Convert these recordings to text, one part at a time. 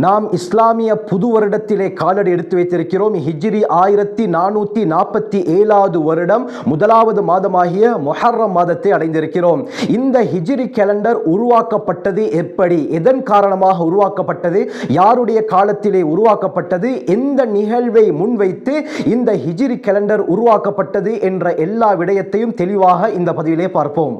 நாம் இஸ்லாமிய புது வருடத்திலே காலடி எடுத்து வைத்திருக்கிறோம். ஹிஜ்ரி 1447வது வருடம் முதலாவது மாதமாகிய முஹர்ரம் மாதத்தை அடைந்திருக்கிறோம். இந்த ஹிஜ்ரி கேலண்டர் உருவாக்கப்பட்டது எப்படி, எதன் காரணமாக உருவாக்கப்பட்டது, யாருடைய காலத்திலே உருவாக்கப்பட்டது, எந்த நிகழ்வை முன்வைத்து இந்த ஹிஜ்ரி கேலண்டர் உருவாக்கப்பட்டது என்ற எல்லா விடயத்தையும் தெளிவாக இந்த பதிவிலே பார்ப்போம்.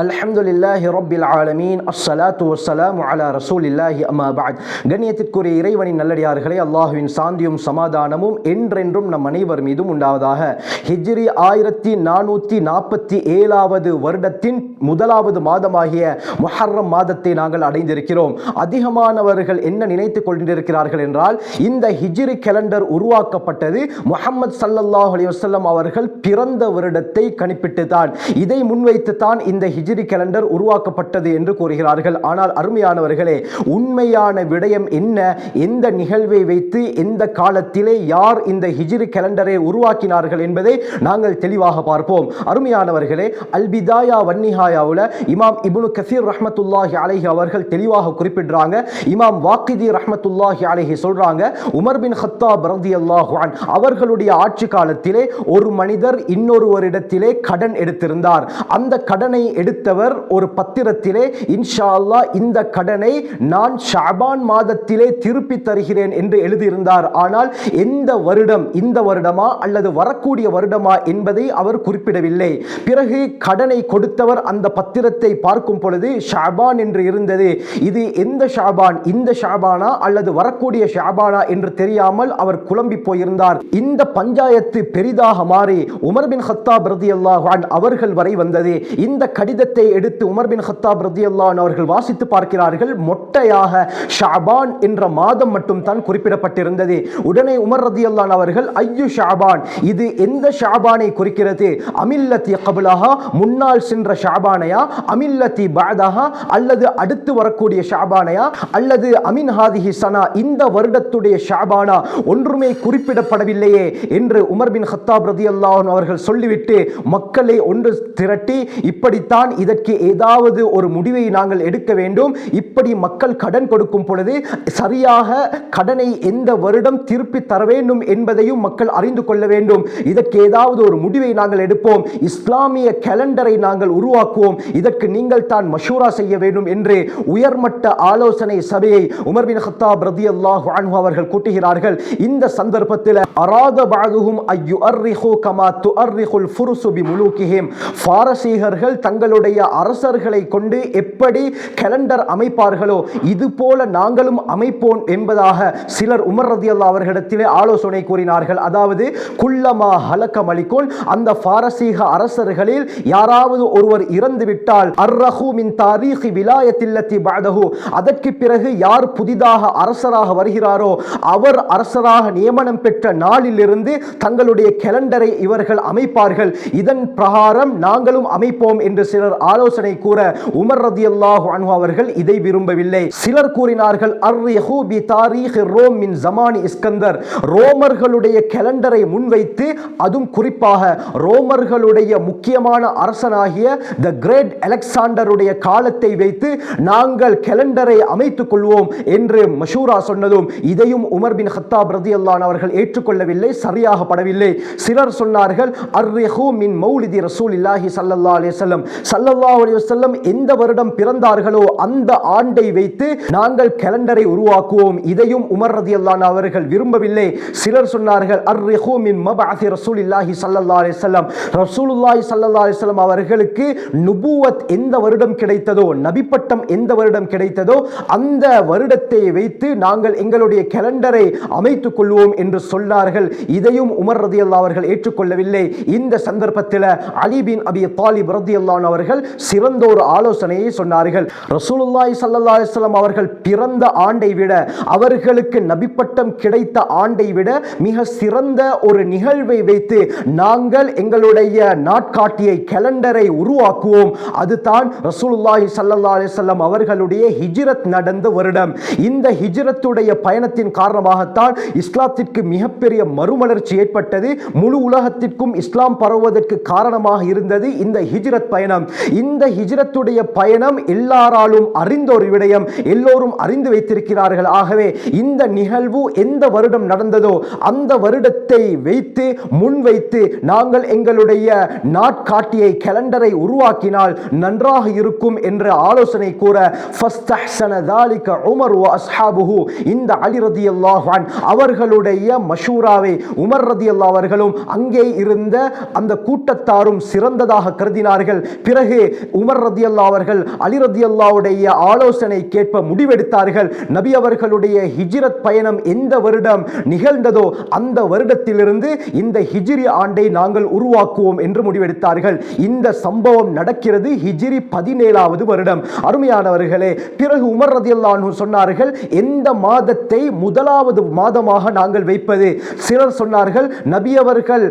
அல்ஹம்துலில்லாஹி ரப்பில் ஆலமீன் அஸ்ஸலாத்து வஸ்ஸலாமு அலா ரசூலில்லாஹி அம்மா பஅத். கண்ணியத்திற்குரிய இறைவனின் நல்லடியார்களே, அல்லாஹ்வின் சாந்தியும் சமாதானமும் என்றென்றும் நம் அனைவர் மீதும் உண்டாவதாக. ஹிஜ்ரி 1447வது வருடத்தின் முதலாவது மாதமாகிய முஹர்ரம் மாதத்தை நாங்கள் அடைந்திருக்கிறோம். அதிகமானவர்கள் என்ன நினைத்துக் கொண்டிருக்கிறார்கள் என்றால், இந்த ஹிஜ்ரி கேலண்டர் உருவாக்கப்பட்டது முஹம்மது ஸல்லல்லாஹு அலைஹி வஸல்லம் அவர்கள் பிறந்த வருடத்தை கணிப்பிட்டு தான், இதை முன்வைத்து தான் இந்த ஹிஜ்ரி கேலண்டர் உருவாக்கப்பட்டது என்று கூறுகிறார்கள். ஆனால் அருமையானவர்களே, உண்மையான விடயம் என்ன, எந்த நிகழ்வை வைத்து எந்த காலத்திலே யார் இந்த ஹிஜ்ரி கேலண்டரை உருவாக்கினார்கள் என்பதை நாங்கள் தெளிவாக பார்ப்போம். அருமையானவர்களே, அல் பிதாயா வன்னிஹாயாவுல இமாம் இப்னு கஸீர் ரஹ்மத்துல்லாஹி அலைஹி அவர்கள் தெளிவாக குறிப்பிடுறாங்க. இமாம் வாக்கிதி ரஹ்மத்துல்லாஹி அலைஹி சொல்றாங்க, உமர் பின் கத்தாப் ரலியல்லாஹு அன்ஹு அவர்களுடைய ஆட்சி காலத்திலே ஒரு மனிதர் இன்னொருவரிடத்திலே கடன் எடுத்திருந்தார். அந்த கடனை எடுத்தவர் ஒரு பத்திரத்திலே, இன்ஷா அல்லாஹ் இந்த கடனை நான் ஷஅபான் மாதத்திலே திருப்பி தருகிறேன் என்று எழுதியிருந்தார். ஆனால் எந்த வருடம், இந்த வருடமா அல்லது வரக்கூடிய வருடமா என்பதை அவர் குறிப்பிடவில்லை. பிறகு கடனை கொடுத்தவர் அந்த பத்திரத்தை பார்க்கும் பொழுது ஷஅபான் என்று இருந்தது. இது எந்த ஷஅபான், இந்த ஷஅபானா அல்லது வரக்கூடிய ஷஅபானா என்று தெரியாமல் அவர் குழம்பி போயிருந்தார். இந்த பஞ்சாயத்து பெரிதாக மாறி உமர் பின் கத்தாப் ரலியல்லாஹு அன்ஹு அவர்கள் வரை வந்தது. இந்த கடிதத்தை எடுத்து உமர் பின் கத்தாப் ரலியல்லாஹு அன்ஹு அவர்கள் வாசித்து பார்க்கிறார்கள். மொட்டையாக ஷஅபான் என்ற மாதம் மட்டும் தான் குறிப்பிடப்பட்டிருந்தது. உடனே உமர் ரலியல்லாஹு அன்ஹு அவர்கள், ஐயு ஷஅபான், இது எந்த ஷஅபானை குறிக்கிறது, அமில்லதி கப்லஹா, முன்னால் சென்ற ஷஅபானையா, அமில்லதி பஅதஹா, அல்லது அடுத்து வரக்கூடிய ஷஅபானையா, அல்லது அமின் ஹாதிஹி சனா, இந்த வருடத்துடைய ஷஅபானா, ஒன்றுமே குறிப்பிடப்படவில்லையே என்று உமர் பின் கத்தாப் ரலியல்லாஹு அன்ஹு அவர்கள் சொல்லிவிட்டு மக்களை ஒன்று திரட்டி, இப்படித்தான் இதற்கு ஏதாவது ஒரு முடிவை நாங்கள் எடுக்க வேண்டும். இப்படி மக்கள் கடன் கொடுக்கும் பொழுது சரியாக கடனை எந்த வருடம் திருப்பி தர வேண்டும் என்பதையும் மக்கள் அறிந்து கொள்ள வேண்டும். இதற்கு ஏதாவது ஒரு முடிவை நாங்கள் எடுப்போம், இஸ்லாமிய கேலண்டரை நாங்கள் உருவாக்குவோம், இதற்கு நீங்கள் தான் மஷூரா செய்ய வேண்டும் என்று உயர்மட்ட ஆலோசனை சபையை உமர் பின் கத்தாப் ரலியல்லாஹு அன்ஹு அவர்கள் கூட்டுகிறார்கள். இந்த சந்தர்ப்பத்தில் அராத பஅதுஹும் அய்யுஅர்ரிஹு கமா துஅர்ரிஹுல் ஃபுருசு பிமுலூகிஹிம், பாரசீகர்கள் தங்களுடைய அரசர்களை கொண்டு எப்படி கேலண்டர் அமைப்பார்களோ இது போல நாங்களும் அமைப்போம் என்பதாக சிலர் உமர் ரலியல்லாஹு அவர்களிடத்திலே ஆலோசனை கூறினார்கள். அதாவது குல்லமா ஹலக மலிகுன், அந்த பாரசீக அரசர்களில் யாராவது ஒருவர் இறந்து விட்டால் அர்ரஹு மின் தாரீஹி விலாயத்தில்லதி பஅதஹு, அதற்கு பிறகு யார் புதிதாக அரசராக வருகிறாரோ அவர் அரசராக நியமனம் பெற்ற நாளிலிருந்து தங்களுடைய கேலண்டரை இவர்கள் அமைப்பார்கள், இதன் பிரகாரம் நாங்களும் அமைப்போம் என்று சிலர் ஆலோசனை கூற உமர் ரலியல்லாஹு அன்ஹு அவர்கள் இதை விரும்பவில்லை. சிலர் கூறினார்கள், அர்ரிஹு பி தாரீஹ் ரோம் மின் ஜமானி இஸ்கந்தர், ரோமர்களுடைய கேலண்டரை முன்வைத்து, அதுவும் குறிப்பாக ரோமர்களுடைய முக்கியமான அரசனாகிய தி கிரேட் அலெக்சாண்டருடைய காலத்தை வைத்து நாங்கள் கேலண்டரை அமைத்துக் கொள்வோம் என்று மஷூரா சொன்னதும் இதையும் உமர் பின் கத்தாப் ரலியல்லாஹு அன்ஹு அவர்கள் ஏற்றுக்கொள்ளவில்லை, சரியாக படவில்லை. சிலர் சொன்னார்கள், அர்ரிஹு மின் மௌலிதி ரசூலில்லாஹி ஸல்லல்லாஹு அலைஹி வஸல்லம், ஸல்லல்லாஹு அலைஹி வஸல்லம் எந்த வருடம் பிறந்தார்களோ அந்த ஆண்டை வைத்து நாங்கள் கேலண்டரை உருவாக்குவோம், இதையும் உமர் ரலியல்லாஹு அன்ஹு அவர்கள் விரும்பவில்லை. சிலர் சொன்னார்கள், அர்ரிஹு மின் மபஅதி ரசூலில்லாஹி ஸல்லல்லாஹு அலைஹி வஸல்லம், ரசூலுல்லாஹி ஸல்லல்லாஹு அலைஹி வஸல்லம் அவர்களுக்கு நுபுவத் எந்த வருடம் கிடைத்ததோ, நபிப்பட்டம் எந்த வருடம் கிடைத்ததோ அந்த வருடத்தை வைத்து நாங்கள் எங்களுடைய கேலண்டரை அமைத்துக் கொள்வோம் என்று சொன்னார்கள். இதையும் உமர் ரலியல்லாஹு அவர்கள் ஏற்றுக்கொள்ளவில்லை. இந்த சந்தர்ப்பத்தில் அலி பின் அபி தாலிப் ரலியல்லாஹு அன்ஹு அவர்கள் சிறந்த ஒரு ஆலோசனையை சொன்னார்கள். ரசூலுல்லாஹி ஸல்லல்லாஹு அலைஹி வஸல்லம் அவர்கள் பிறந்த ஆண்டை விட, அவர்களுக்கு நபிப்பட்டம் கிடைத்த ஆண்டை விட மிக சிறந்த ஒரு நிகழ்வை வைத்து நாங்கள் எங்களுடைய நாட்காட்டியை கேலண்டரை உருவாக்குவோம். அதுதான் ரசூலுல்லாஹி ஸல்லல்லாஹு அலைஹி வஸல்லம் அவர்களுடைய ஹிஜ்ரத் நடந்த வருடம். இந்த ஹிஜ்ரத்துடைய பயணத்தின் காரணமாகத்தான் இஸ்லாத்திற்கு மிகப்பெரிய மறுமலர்ச்சி ஏற்பட்டது. முழு உலகத்திற்கும் இஸ்லாம் பரவுவதற்கு காரணமாக இருந்தது இந்த ஹிஜ்ரத் பயணம். இந்த ஹிஜ்ரத்துடைய பயணம் எல்லாராலும் அறிந்த ஒரு விடயம், எல்லோரும் அறிந்து வைத்திருக்கிறார்கள். ஆகவே இந்த நிகழ்வு எந்த வருடம் நடந்ததோ அந்த வருடத்தை வைத்து முன்வைத்து நாங்கள் எங்களுடைய நாட்காட்டியை கேலண்டரை உருவாக்கினால் நன்றாக இருக்கும் என்ற ஆலோசனை கூற ஃபஸ்தஹ்ஸன ذلك உமர் வ அஸ்ஹாபுஹு, இந்த அலி ரலியல்லாஹு அன்ஹு அவர்களுடைய மஷூராவை உமர் ரலியல்லாஹு அவர்களும் அங்கே இருந்த அந்த கூட்டத்தாரும் சிறந்ததாக கருதினார்கள். பிறகு உமர் ரலியல்லாஹு அவர்கள் அலி ரலியல்லாஹுடைய ஆலோசனை கேட்ப முடிவெடுத்தார்கள். நபி அவர்களுடைய ஹிஜ்ரத் பயணம் எந்த வருடம் நிகழ்ந்ததோ அந்த வருடத்திலிருந்து இந்த ஹிஜ்ரி ஆண்டை நாங்கள் உருவாக்குவோம் என்று முடிவெடுத்தார்கள். இந்த சம்பவம் நடக்கிறது ஹிஜ்ரி 17வது வருடம். அருமையானவர்களே, பிறகு உமர் ரலியல்லாஹு அன்ஹு சொன்னார்கள், எந்த மாதத்தை முதலாவது மாதமாக நாங்கள் வைப்பது? சிலர் சொன்னார்கள், நபி அவர்கள்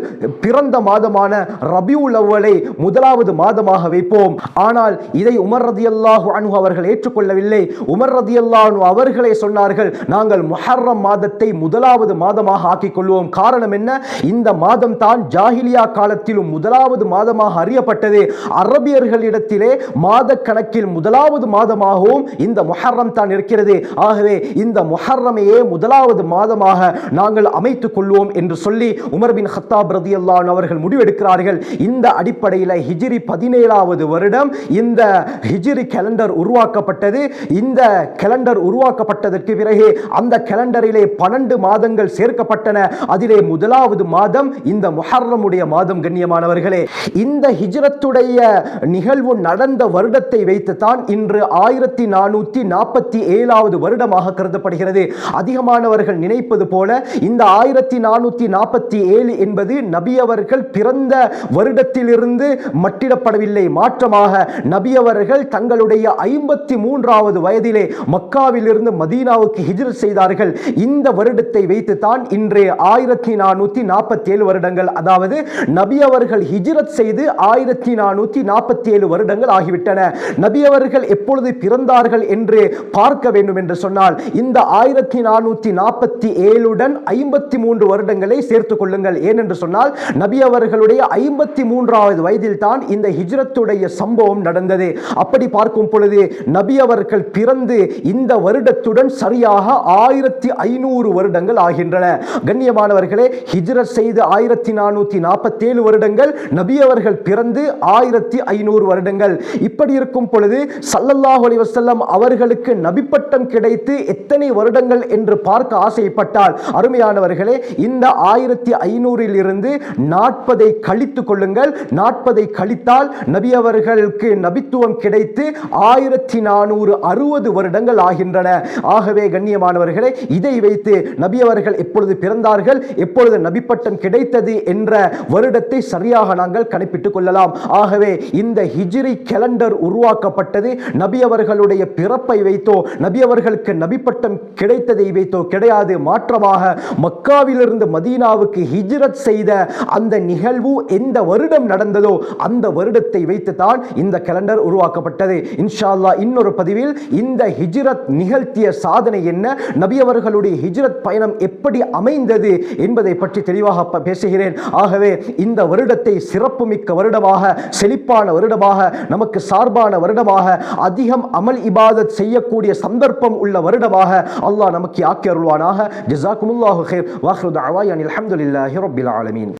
பிறந்த மாதமான ரபியுல் அவ்வலை முதலாவது மாதமாக வைப்போம். ஆனால் இதை உமர் ரலியல்லாஹு அன்ஹு அவர்கள் ஏற்றுக்கொள்ளவில்லை. உமர் ரலியல்லாஹு அன்ஹு அவர்களே சொன்னார்கள், நாங்கள் முஹர்ரம் மாதத்தை முதலாவது மாதமாக ஆக்கிக் கொள்வோம். காரணம் என்ன? இந்த மாதம் தான் ஜாஹிலியா காலத்திலும் முதலாவது மாதமாக அறியப்பட்டது. அரபியர்களிடத்திலே மாத கணக்கில் முதலாவது மாதமாகவும் இந்த முஹர்ரம் தான் இருக்கிறது. ஆகவே இந்த முஹர்ரமையே முதலாவது மாதமாக நாங்கள் அமைத்துக் கொள்வோம் என்று சொல்லி உமர் பின் கத்தாப் ரலியல்லாஹு அன்ஹு அவர்கள் முடிவெடுக்கிறார்கள். இந்த அடிப்படையில் ஹிஜ்ரி 17வது வருடம் இந்த ஹிஜ்ரி கேலண்டர் உருவாக்கப்பட்டது. இந்த கேலண்டர் உருவாக்கப்பட்டதற்கு பிறகு அந்த கேலண்டரிலே 12 மாதங்கள் சேர்க்கப்பட்டன. அதிலே முதலாவது மாதம் இந்த முஹர்ரமுடைய மாதம். கண்ணியமானவர்களே, இந்த ஹிஜ்ரத்துடைய நிகழ்வு நடந்த வருடத்தை வைத்து தான் இன்று 1447வது வருடமாக கருதப்படுகிறது. அதிகமானவர்கள் நினைப்பது போல இந்த 1447 என்பது நபி அவர்கள் பிறந்த வருடத்திலிருந்து மட்டிடப்படவில்லை. மாற்றமாக நபி அவர்கள் தங்களுடைய 53வது வயதிலே மக்காவிலிருந்து மதீனாவுக்கு ஹிஜ்ரத் செய்தார்கள். இந்த வருடத்தை வைத்து தான் இன்று 1447 வருடங்கள், அதாவது நபி அவர்கள் ஹிஜ்ரத் செய்து 1447 வருடங்கள் ஆகிவிட்டன. நபி அவர்கள் எப்பொழுது பிறந்தார்கள் என்று பார்க்க வேண்டும் என்று சொன்னால் இந்த 1447உடன் 53 வருடங்களை சேர்த்துக் கொள்ளுங்கள். ஏனென்று சொன்னால் நபி அவர்களுடைய 53வது வயதில் தான் இந்த ஹிஜ்ரத்துடைய சம்பவம் நடந்தது. அப்படி பார்க்கும் பொழுது நபி அவர்கள் பிறந்து இந்த வருடத்துடன் சரியாக 1500 வருடங்கள் ஆகின்றன. கண்ணியமானவர்களே, ஹிஜ்ரத் செய்து 1447 வருடங்கள், நபி அவர்கள் பிறந்து 1500 வருடங்கள். இப்படி இருக்கும் பொழுது ஸல்லல்லாஹு அலைஹி வஸல்லம் அவர்களுக்கு நபி பட்டம் கிடைத்து எத்தனை வருடங்கள் என்று பார்க்க ஆசைப்பட்டால், அருமையானவர்களே, இந்த 1500 இருந்து 40 கழித்துக் கொள்ளுங்கள். 40 கழித்தால் நபி அவர்களுக்கு நபித்துவம் கிடைத்து 1460 வருடங்கள் ஆகின்றன. ஆகவே கண்ணியமானவர்களே, இதை வைத்து நபி அவர்கள் எப்பொழுது பிறந்தார்கள், எப்பொழுது நபி பட்டம் கிடைத்தது என்ற வருடத்தை சரியாக நாங்கள் கணிப்பிட்டுக் கொள்ளலாம். ஆகவே இந்த ஹிஜ்ரி கேலண்டர் உருவாக்கப்பட்டது நபி அவர்களுடைய பிறப்பை வைத்தோ நபி அவர்களுக்கு நபி பட்டம் கிடைத்ததை வைத்தோ கிடையாது. மாற்றமாக மக்காவிலிருந்து மதீனாவுக்கு ஹிஜ்ரத் செய்த அந்த நிகழ்வு எந்த வருடம் நடந்ததோ அந்த வருடத்தை வைத்து தான் இந்த கேலண்டர் உருவாக்கப்பட்டது. இன்ஷா அல்லாஹ் இன்னொரு பதிவில் இந்த ஹிஜ்ரத் நிகழ்த்திய சாதனை என்ன, நபி அவர்களுடைய ஹிஜ்ரத் பயணம் எப்படி அமைந்தது என்பதை பற்றி தெளிவாக பேசுகிறேன். ஆகவே இந்த வருடத்தை சிறப்புமிக்க வருடமாக, செழிப்பான வருடமாக, நமக்கு சார்பான வருடமாக, அதிகம் அமல் இபாதத் செய்யக்கூடிய சந்தர்ப்பம் உள்ள வருடமாக அல்லாஹ் நமக்கு ஆக்கி அருள்வானாக. ஜஸாக்குமுல்லாஹு கைர். வாஹிரு தஅவானா அல்ஹம்துலில்லாஹி ரப்பில் ஆலமீன்.